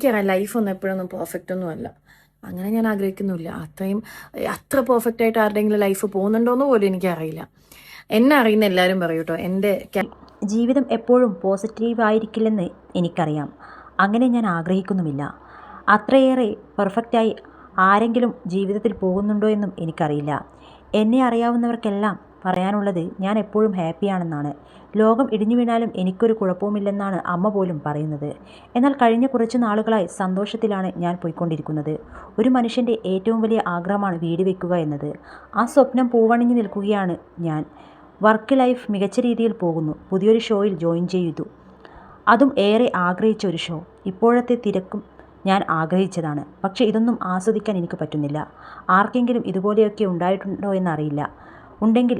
എനിക്കറിയാം ലൈഫൊന്നും എപ്പോഴൊന്നും പെർഫെക്റ്റ് ഒന്നും അല്ല. അങ്ങനെ ഞാൻ ആഗ്രഹിക്കുന്നുമില്ല. അത്ര പെർഫെക്റ്റ് ആയിട്ട് ആരുടെയെങ്കിലും ലൈഫ് പോകുന്നുണ്ടോയെന്ന് പോലും എനിക്കറിയില്ല. എന്നെ അറിയുന്ന എല്ലാവരും പറയും കേട്ടോ, എൻ്റെ ജീവിതം എപ്പോഴും പോസിറ്റീവായിരിക്കില്ലെന്ന് എനിക്കറിയാം. അങ്ങനെ ഞാൻ ആഗ്രഹിക്കുന്നുമില്ല. അത്രയേറെ പെർഫെക്റ്റായി ആരെങ്കിലും ജീവിതത്തിൽ പോകുന്നുണ്ടോ എന്നും എനിക്കറിയില്ല. എന്നെ അറിയാവുന്നവർക്കെല്ലാം പറയാനുള്ളത് ഞാൻ എപ്പോഴും ഹാപ്പിയാണെന്നാണ്. ലോകം ഇടിഞ്ഞു വീണാലും എനിക്കൊരു കുഴപ്പവുമില്ലെന്നാണ് അമ്മ പോലും പറയുന്നത്. എന്നാൽ കഴിഞ്ഞ കുറച്ചു നാളുകളായി സന്തോഷത്തിലാണ് ഞാൻ പോയിക്കൊണ്ടിരിക്കുന്നത്. ഒരു മനുഷ്യൻ്റെ ഏറ്റവും വലിയ ആഗ്രഹമാണ് വീട് വയ്ക്കുക എന്നത്. ആ സ്വപ്നം പൂവണിഞ്ഞു നിൽക്കുകയാണ് ഞാൻ. വർക്ക് ലൈഫ് മികച്ച രീതിയിൽ പോകുന്നു. പുതിയൊരു ഷോയിൽ ജോയിൻ ചെയ്തു. അതും ഏറെ ആഗ്രഹിച്ച ഒരു ഷോ. ഇപ്പോഴത്തെ തിരക്കും ഞാൻ ആഗ്രഹിച്ചതാണ്. പക്ഷേ ഇതൊന്നും ആസ്വദിക്കാൻ എനിക്ക് പറ്റുന്നില്ല. ആർക്കെങ്കിലും ഇതുപോലെയൊക്കെ ഉണ്ടായിട്ടുണ്ടോ എന്നറിയില്ല. ഉണ്ടെങ്കിൽ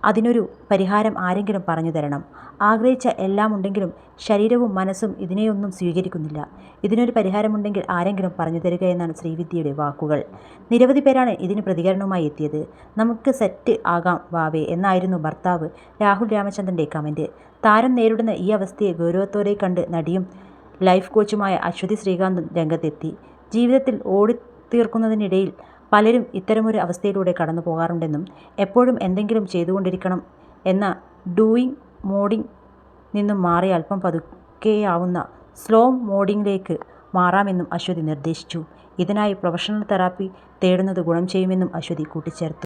അതിനൊരു പരിഹാരം ആരെങ്കിലും പറഞ്ഞു തരണം. ആഗ്രഹിച്ച എല്ലാം ഉണ്ടെങ്കിലും ശരീരവും മനസ്സും ഇതിനെയൊന്നും സ്വീകരിക്കുന്നില്ല. ഇതിനൊരു പരിഹാരമുണ്ടെങ്കിൽ ആരെങ്കിലും പറഞ്ഞു തരിക എന്നാണ് ശ്രീവിദ്യയുടെ വാക്കുകൾ. നിരവധി പേരാണ് ഇതിന് പ്രതികരണവുമായി എത്തിയത്. നമുക്ക് സെറ്റ് ആകാം വാവേ എന്നായിരുന്നു ഭർത്താവ് രാഹുൽ രാമചന്ദ്രൻ്റെ കമൻറ്റ്. താരം നേരിടുന്ന ഈ അവസ്ഥയെ ഗൗരവത്തോടെ കണ്ട് നടിയും ലൈഫ് കോച്ചുമായ അശ്വതി ശ്രീകാന്തും രംഗത്തെത്തി. ജീവിതത്തിൽ ഓടിത്തീർക്കുന്നതിനിടയിൽ പലരും ഇത്തരമൊരു അവസ്ഥയിലൂടെ കടന്നു പോകാറുണ്ടെന്നും എപ്പോഴും എന്തെങ്കിലും ചെയ്തുകൊണ്ടിരിക്കണം എന്ന ഡൂയിങ് മോഡിൽ നിന്നും മാറി അല്പം പതുക്കെയാവുന്ന സ്ലോ മോഡിലേക്ക് മാറാമെന്നും അശ്വതി നിർദ്ദേശിച്ചു. ഇതിനായി പ്രൊഫഷണൽ തെറാപ്പി തേടുന്നത് ഗുണം ചെയ്യുമെന്നും അശ്വതി കൂട്ടിച്ചേർത്തു.